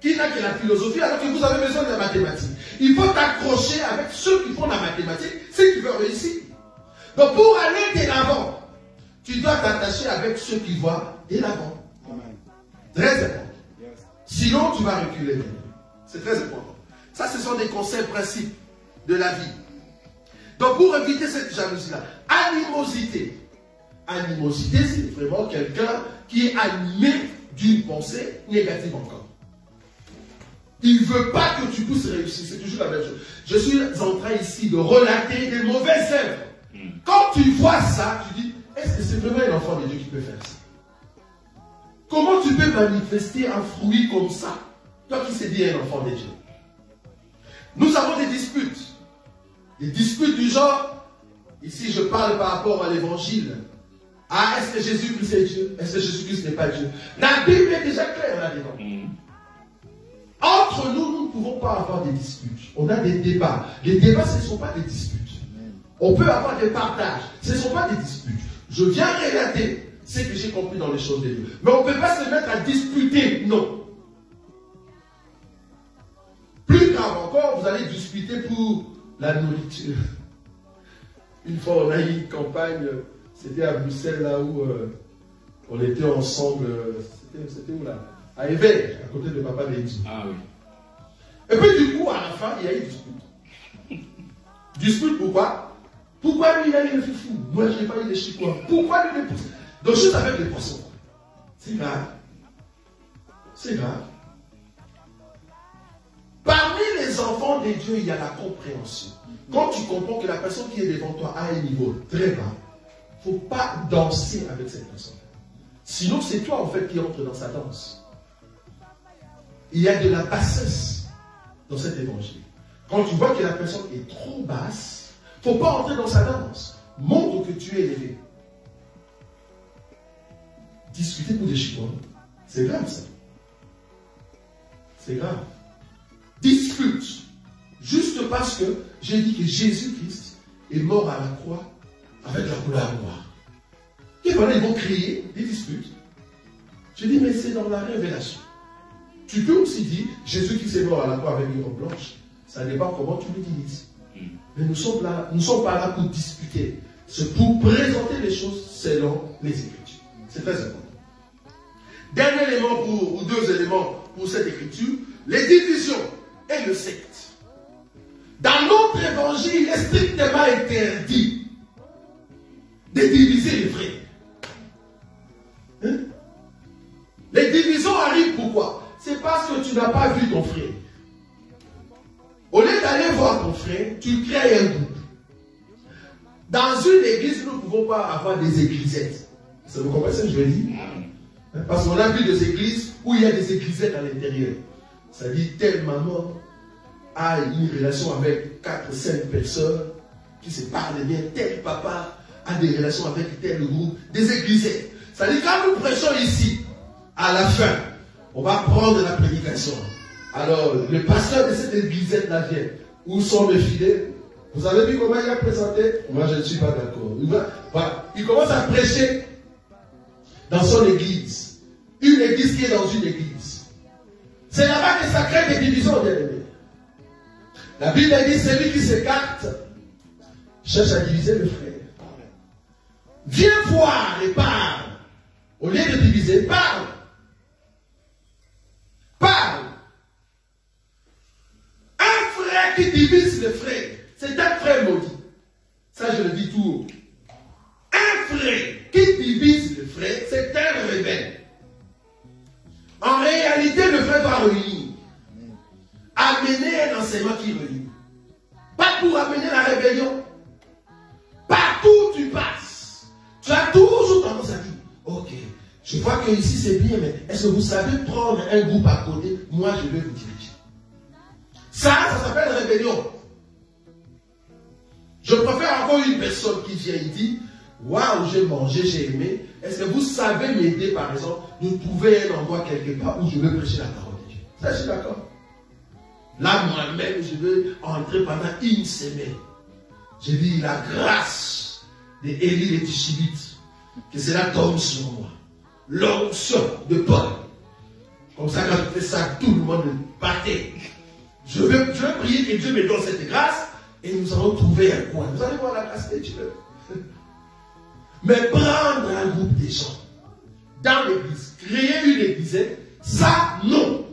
qui n'a que la philosophie alors que vous avez besoin de la mathématique. Il faut t'accrocher avec ceux qui font la mathématique si tu veux réussir. Donc pour aller de l'avant, tu dois t'attacher avec ceux qui voient de l'avant. Très important. Sinon, tu vas reculer. C'est très important. Ça, ce sont des conseils principes de la vie. Donc pour éviter cette jalousie-là, animosité. Animosité, c'est vraiment quelqu'un qui est animé d'une pensée négative encore. Il ne veut pas que tu puisses réussir. C'est toujours la même chose. Je suis en train ici de relater des mauvaises œuvres. Quand tu vois ça, tu dis, est-ce que c'est vraiment un enfant de Dieu qui peut faire ça? Comment tu peux manifester un fruit comme ça? Toi qui sais dire un enfant de Dieu. Nous avons des disputes. Des disputes du genre, ici je parle par rapport à l'évangile. Ah, est-ce que Jésus-Christ est Dieu? Est-ce que Jésus-Christ n'est pas Dieu? La Bible est déjà claire là-dedans. Entre nous, nous ne pouvons pas avoir des disputes. On a des débats. Les débats, ce ne sont pas des disputes. On peut avoir des partages. Ce ne sont pas des disputes. Je viens relater ce que j'ai compris dans les choses de Dieu. Mais on ne peut pas se mettre à disputer. Non. Plus grave encore, vous allez discuter pour la nourriture. Une fois, on a eu une campagne, c'était à Bruxelles, là où on était ensemble. C'était où là? À Évêque, à côté de Papa Lédi. Ah oui. Et puis du coup, à la fin, il y a eu dispute. Dispute pourquoi? Pourquoi lui, il a eu le foufou? Moi, je n'ai pas eu les chicois. Pourquoi lui, les poissons? Donc, juste avec les poissons. C'est grave. C'est grave. Parmi les enfants de Dieu, il y a la compréhension. Quand tu comprends que la personne qui est devant toi a un niveau très bas, il ne faut pas danser avec cette personne. Sinon, c'est toi, en fait, qui entre dans sa danse. Il y a de la bassesse dans cet évangile. Quand tu vois que la personne est trop basse, il ne faut pas entrer dans sa danse. Montre que tu es élevé. Discuter pour des chicots, c'est grave ça. C'est grave. Dispute. Juste parce que j'ai dit que Jésus-Christ est mort à la croix avec la couleur noire. Et voilà, ils vont crier, ils discutent. Je dis, mais c'est dans la révélation. Tu peux aussi dire, Jésus-Christ est mort à la croix avec une robe blanche. Ça dépend comment tu l'utilises. Mais nous ne sommes pas là pour discuter. C'est pour présenter les choses selon les Écritures. C'est très important. Dernier élément ou deux éléments pour cette écriture, les divisions et le secte. Dans notre évangile, il est strictement interdit de diviser les frères. Hein? Les divisions arrivent pourquoi? C'est parce que tu n'as pas vu ton frère. Au lieu d'aller voir ton frère, tu crées un groupe. Dans une église, nous ne pouvons pas avoir des églisettes. Vous comprenez ce que je veux dire? Parce qu'on a vu des églises où il y a des églisettes à l'intérieur. Ça dit telle maman a une relation avec 4-5 personnes qui se parlent bien, tel papa a des relations avec tel groupe, des églisettes. Ça dit quand nous prêchons ici, à la fin, on va prendre la prédication. Alors, le pasteur de cette église-là vient. Où sont mes fidèles? Vous avez vu comment il a présenté? Moi, je ne suis pas d'accord. Voilà. Il commence à prêcher dans son église. Une église qui est dans une église. C'est là-bas que ça crée des divisions, bien aimés. La Bible dit, celui qui s'écarte cherche à diviser le frère. Viens voir et parle. Au lieu de diviser, parle. Parle. Un frère qui divise le frère, c'est un frère maudit. Ça, je le dis tout haut. Un frère qui divise le frère, c'est un rebelle. En réalité, le frère va réunir. Amener un enseignement qui réunit. Pas pour amener la rébellion. Partout où tu passes, tu as toujours tendance à dire, ok, je vois que ici c'est bien, mais est-ce que vous savez prendre un groupe à côté? Moi, je vais vous diriger. Ça s'appelle rébellion. Je préfère encore une personne qui vient et dit, waouh, j'ai mangé, j'ai aimé. Est-ce que vous savez m'aider, par exemple, de trouver un endroit quelque part où je vais prêcher la parole de Dieu? Ça, je suis d'accord. Là, moi-même, je vais entrer pendant une semaine. J'ai dit la grâce d'Élie et Tishibite, que cela tombe sur moi. L'onction de Paul. Comme ça, quand je fais ça, tout le monde partait. Je vais prier que Dieu me donne cette grâce et nous allons trouver un coin. Vous allez voir la grâce de Dieu. Mais prendre un groupe de gens dans l'église, créer une église, ça, non.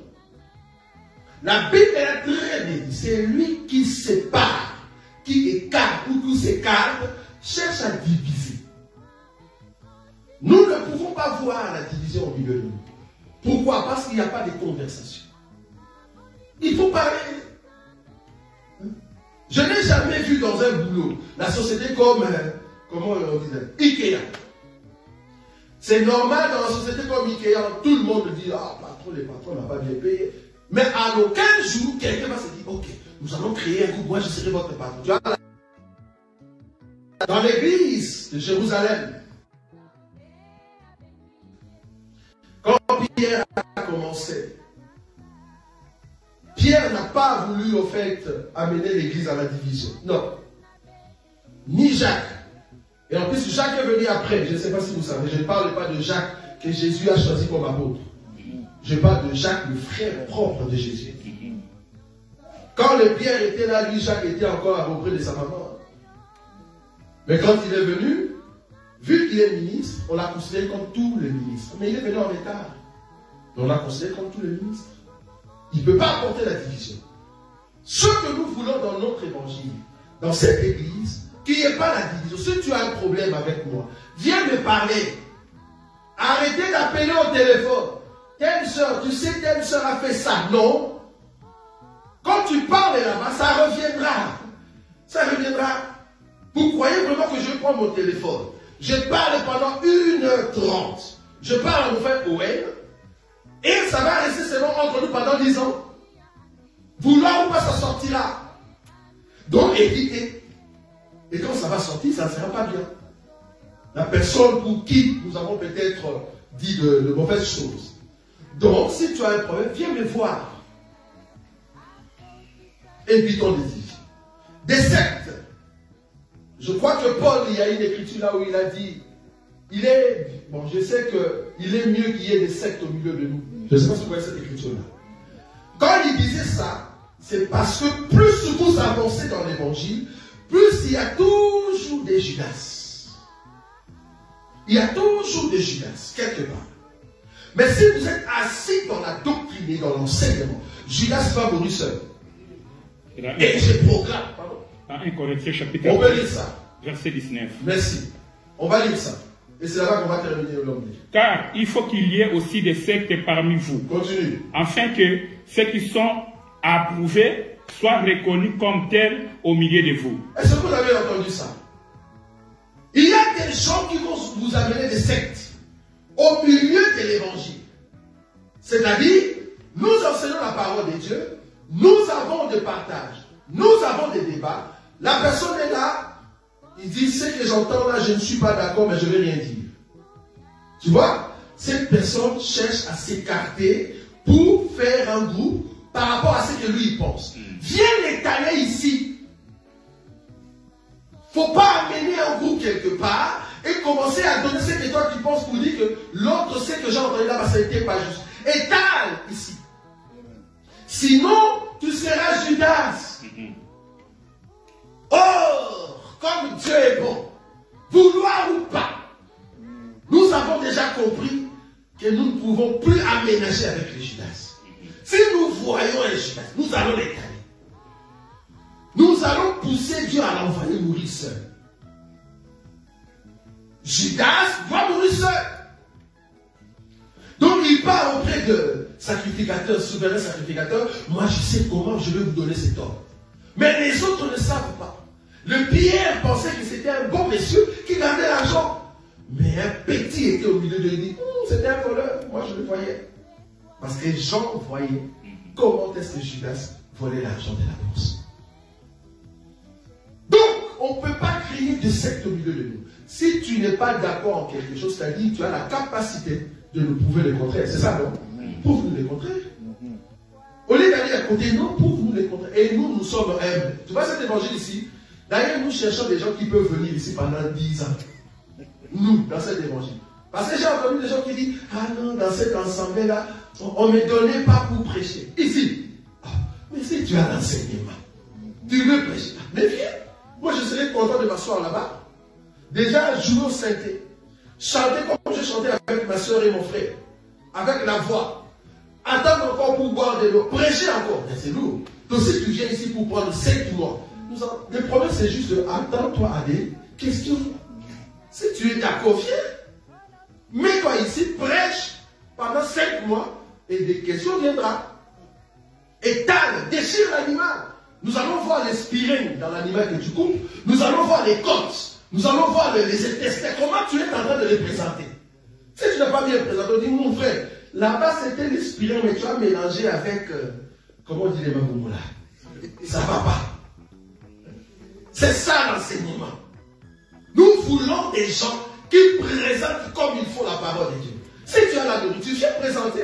La Bible est très bien. C'est lui qui sépare, qui écarte ou qui s'écarte, cherche à diviser. Nous ne pouvons pas voir la division au milieu de nous. Pourquoi? Parce qu'il n'y a pas de conversation. Il faut parler. Je n'ai jamais vu dans un boulot la société comme, comment on disait, Ikea. C'est normal dans la société comme Ikea, tout le monde dit, ah, patron, les patrons n'ont pas bien payé. Mais à aucun jour, quelqu'un va se dire, ok, nous allons créer un groupe, moi je serai votre patron. Tu vois, dans l'église de Jérusalem, quand Pierre a commencé, Pierre n'a pas voulu, au fait, amener l'église à la division. Non. Ni Jacques. Et en plus, Jacques est venu après. Je ne sais pas si vous savez. Je ne parle pas de Jacques que Jésus a choisi comme apôtre. Je parle de Jacques, le frère propre de Jésus. Quand le Pierre était là, lui, Jacques était encore auprès de sa maman. Mais quand il est venu, vu qu'il est ministre, on l'a considéré comme tous les ministres. Mais il est venu en retard. On l'a considéré comme tous les ministres. Il ne peut pas apporter la division. Ce que nous voulons dans notre évangile, dans cette église, qu'il n'y ait pas la division. Si tu as un problème avec moi, viens me parler. Arrêtez d'appeler au téléphone. Telle soeur, tu sais, telle soeur a fait ça. Non. Quand tu parles là-bas, ça reviendra. Ça reviendra. Vous croyez vraiment que je vais prendre mon téléphone? Je parle pendant 1h30. Je parle à mon frère Owen. Et ça va rester seulement entre nous pendant 10 ans. Vouloir ou pas, ça sortira. Donc évitez. Et quand ça va sortir, ça ne sera pas bien. La personne pour qui nous avons peut-être dit de mauvaises choses. Donc, si tu as un problème, viens me voir. Évitons les divisions. Des sectes. Je crois que Paul, il y a une écriture là où il a dit, je sais qu'il est mieux qu'il y ait des sectes au milieu de nous. Je ne sais pas si vous voyez cette écriture-là. Quand il disait ça, c'est parce que plus vous avancez dans l'évangile, plus il y a toujours des Judas. Il y a toujours des Judas, quelque part. Mais si vous êtes assis dans la doctrine et dans l'enseignement, Judas va mourir seul. Et je proclame. Dans 1 Corinthiens chapitre on peut lire ça. Verset 19. Merci. On va lire ça. Et c'est là-bas qu'on va terminer l'homme. Car il faut qu'il y ait aussi des sectes parmi vous. Continue. Afin que ceux qui sont approuvés soient reconnus comme tels au milieu de vous. Est-ce que vous avez entendu ça? Il y a des gens qui vont vous amener des sectes au milieu de l'évangile. C'est-à-dire, nous enseignons la parole de Dieu, nous avons des partages, nous avons des débats, la personne est là, il dit, ce que j'entends là, je ne suis pas d'accord, mais je ne vais rien dire. Tu vois, cette personne cherche à s'écarter pour faire un groupe par rapport à ce que lui il pense. Viens l'étaler ici. Il ne faut pas amener un groupe quelque part et commencer à donner ce que toi tu penses pour dire que l'autre sait que j'ai entendu là-bas, ça n'était pas juste. Étale ici. Sinon, tu seras Judas. Or, comme Dieu est bon, vouloir ou pas, nous avons déjà compris que nous ne pouvons plus aménager avec les Judas. Si nous voyons un Judas, nous allons l'étaler. Nous allons pousser Dieu à l'envoyer mourir seul. Judas va mourir seul. Donc il part auprès de sacrificateurs, souverains sacrificateurs. Moi je sais comment je vais vous donner cet ordre. Mais les autres ne savent pas. Le Pierre pensait que c'était un bon monsieur qui gardait l'argent. Mais un petit était au milieu de lui et dit, c'était un voleur. Moi je le voyais. Parce que Jean voyait comment est-ce que Judas volait l'argent de la bourse. Donc, on ne peut pas créer de secte au milieu de nous. Si tu n'es pas d'accord en quelque chose, c'est-à-dire tu as la capacité de nous prouver le contraire. C'est ça, non? Prouve-nous le contraire. Au lieu d'aller à côté, non, prouve-nous le contraire. Et nous, nous sommes humbles. Tu vois cet évangile ici? D'ailleurs, nous cherchons des gens qui peuvent venir ici pendant 10 ans. Nous, dans cet évangile. Parce que j'ai entendu des gens qui disent, ah non, dans cet ensemble-là, on ne me donnait pas pour prêcher. Ici. Oh, mais si tu as l'enseignement, tu veux prêcher. Mais viens. Moi, je serais content de m'asseoir là-bas. Déjà, jouer au synthé. Chanter comme je chantais avec ma soeur et mon frère. Avec la voix. Attendre encore pour boire de l'eau. Prêcher encore. C'est lourd. Donc, si tu viens ici pour prendre 5 mois, le problème, c'est juste de attends-toi à des questions. Si tu es d'accord, viens. Mets-toi ici, prêche pendant 5 mois et des questions viendront. Étale, déchire l'animal. Nous allons voir les spirines dans l'animal que tu coupes. Nous allons voir les côtes. Nous allons voir les intestins. Comment tu es en train de les présenter? Si tu n'as pas bien présenté, on dit, mon frère, là-bas c'était les spirines, mais tu as mélangé avec, comment on dit les mamous là? Ça ne va pas. C'est ça l'enseignement. Nous voulons des gens qui présentent comme il faut la parole de Dieu. Si tu as la nourriture, viens présenter.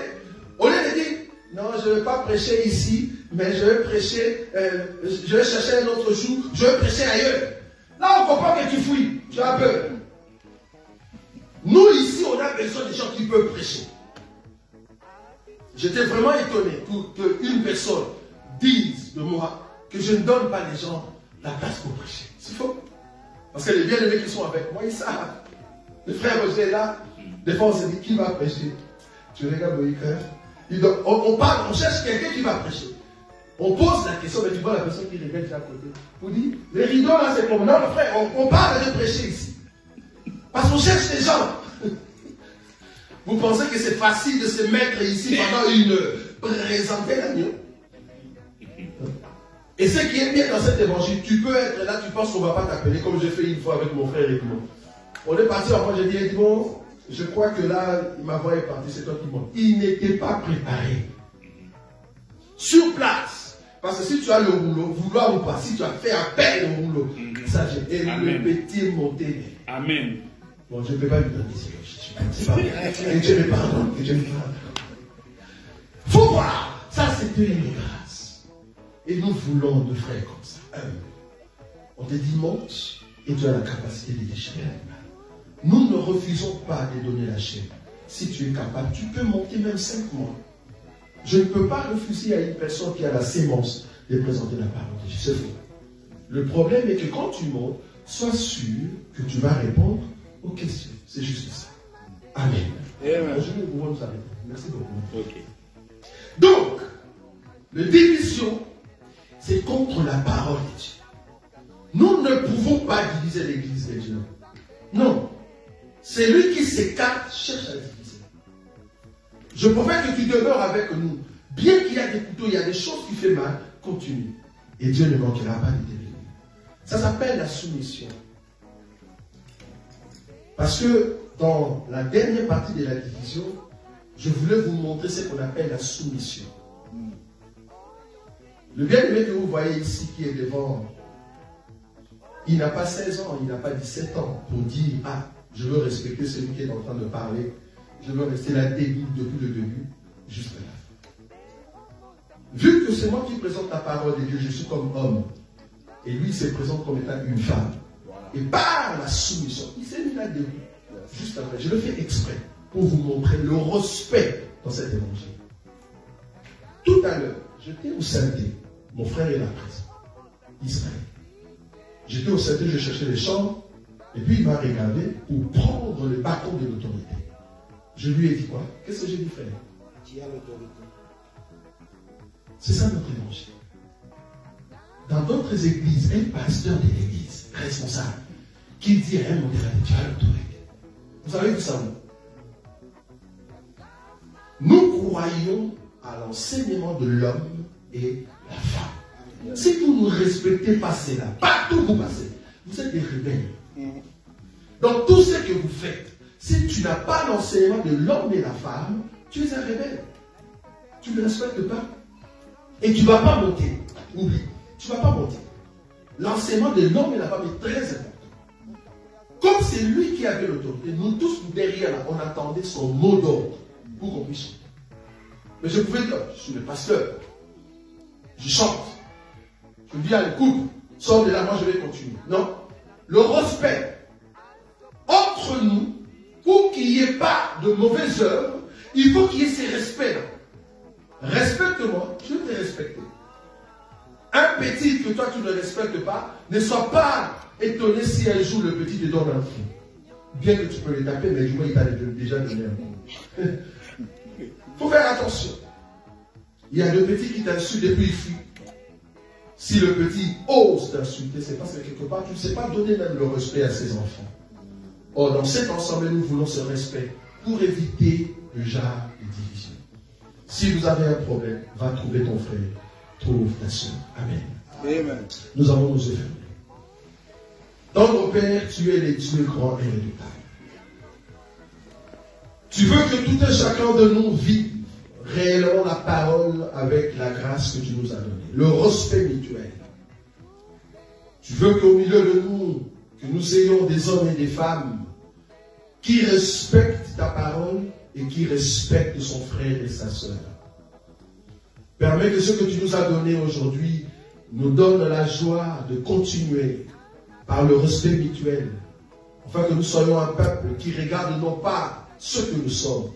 Au lieu de dire, non, je ne vais pas prêcher ici, mais je vais prêcher, je vais chercher un autre jour, je vais prêcher ailleurs. Là, on comprend que tu fouilles, tu as peur. Nous, ici, on a besoin de gens qui peuvent prêcher. J'étais vraiment étonné pour qu'une personne dise de moi que je ne donne pas les gens la place pour prêcher. C'est faux. Parce que les bien-aimés qui sont avec moi, ils savent. Le frère Roger est là. Des fois, on se dit, qui va prêcher? Tu regardes Moïse. On parle, on cherche quelqu'un qui va prêcher. On pose la question, mais tu vois la personne qui regarde de à côté. Vous dites, les rideaux là, c'est comme. Non, frère, on parle de prêcher ici. Parce qu'on cherche les gens. Vous pensez que c'est facile de se mettre ici pendant une présenter l'agneau? Et ce qui est bien dans cet évangile, tu peux être là, tu penses qu'on ne va pas t'appeler, comme j'ai fait une fois avec mon frère Edmond. On est parti, après j'ai dit, Edmond, je crois que là, ma voix est partie, c'est toi qui montes. Il n'était pas préparé. Sur place. Parce que si tu as le rouleau, vouloir ou pas, si tu as fait appel au rouleau, ça j'ai et le petit monté. Amen. Bon, je ne peux pas lui donner c'est pas vrai. Que Dieu me pardonne, que Dieu me pardonne. Faut voir, ça c'était une grâce. Et nous voulons de frères comme ça. On te dit monte et tu as la capacité de déchirer l'animal. Nous ne refusons pas de donner la chair. Si tu es capable, tu peux monter même 5 mois. Je ne peux pas refuser à une personne qui a la sémence de présenter la parole de Dieu. C'est faux. Le problème est que quand tu montes, sois sûr que tu vas répondre aux questions. C'est juste ça. Amen. Je vais pouvoir nous arrêter. Merci beaucoup. Okay. Donc, la division, c'est contre la parole de Dieu. Nous ne pouvons pas diviser l'église de Dieu. Non. Celui qui s'écarte cherche à diviser. Je préfère que tu demeures avec nous. Bien qu'il y a des couteaux, il y a des choses qui font mal, continue. Et Dieu ne manquera pas de te bénir. Ça s'appelle la soumission. Parce que dans la dernière partie de la division, je voulais vous montrer ce qu'on appelle la soumission. Le bien-aimé que vous voyez ici qui est devant, il n'a pas 16 ans, il n'a pas 17 ans pour dire « Ah, je veux respecter celui qui est en train de parler, je veux rester là depuis le début jusqu'à la fin. » Vu que c'est moi qui présente la parole de Dieu, je suis comme homme, et lui il se présente comme étant une femme. Et par la soumission, il s'est mis là debout. Juste après, je le fais exprès pour vous montrer le respect dans cet évangile. Tout à l'heure, j'étais au synthé. Mon frère est là présent. Israël. J'étais au synthé, je cherchais les chambres. Et puis il m'a regardé pour prendre le bâton de l'autorité. Je lui ai dit quoi? Qu'est-ce que j'ai dit, frère? Qui a l'autorité? C'est ça notre évangile. Dans d'autres églises, un pasteur de l'église responsable qui dit à un modérateur, tu as l'autorité. Vous avez vu ça, nous croyons à l'enseignement de l'homme et la femme. Si vous ne respectez pas cela, partout où vous passez, vous êtes des rebelles. Donc tout ce que vous faites, si tu n'as pas l'enseignement de l'homme et la femme, tu es un rebelle. Tu ne respectes pas. Et tu ne vas pas monter. Oublie, tu ne vas pas monter. L'enseignement de l'homme et la femme est très important. Comme c'est lui qui avait l'autorité, nous tous derrière là, on attendait son mot d'ordre pour qu'on puisse chanter. Mais je pouvais dire, je suis le pasteur, je chante. Je dis à l'écoute, sors de là, moi je vais continuer. Non. Le respect entre nous, pour qu'il n'y ait pas de mauvaises œuvres, il faut qu'il y ait ces respects-là. Respecte-moi, je vais te respecter. Un petit que toi tu ne respectes pas, ne sois pas étonné si un jour le petit te donne un coup. Bien que tu peux le taper, mais du moins il t'a déjà donné un coup. Il faut faire attention. Il y a le petit qui t'insulte et puis il fuit. Si le petit ose t'insulter, c'est parce que quelque part tu ne sais pas donner même le respect à ses enfants. Or, dans cet ensemble, nous voulons ce respect pour éviter le genre de division. Si vous avez un problème, va trouver ton frère, trouve ta soeur. Amen. Amen. Nous allons nous effermer. Notre Père, tu es le Dieu grand et redoutable. Tu veux que tout un chacun de nous vive réellement la parole avec la grâce que tu nous as donnée, le respect mutuel. Tu veux qu'au milieu de nous, que nous ayons des hommes et des femmes qui respectent ta parole et qui respectent son frère et sa sœur. Permets que ce que tu nous as donné aujourd'hui nous donne la joie de continuer par le respect mutuel, afin que nous soyons un peuple qui regarde non pas ce que nous sommes,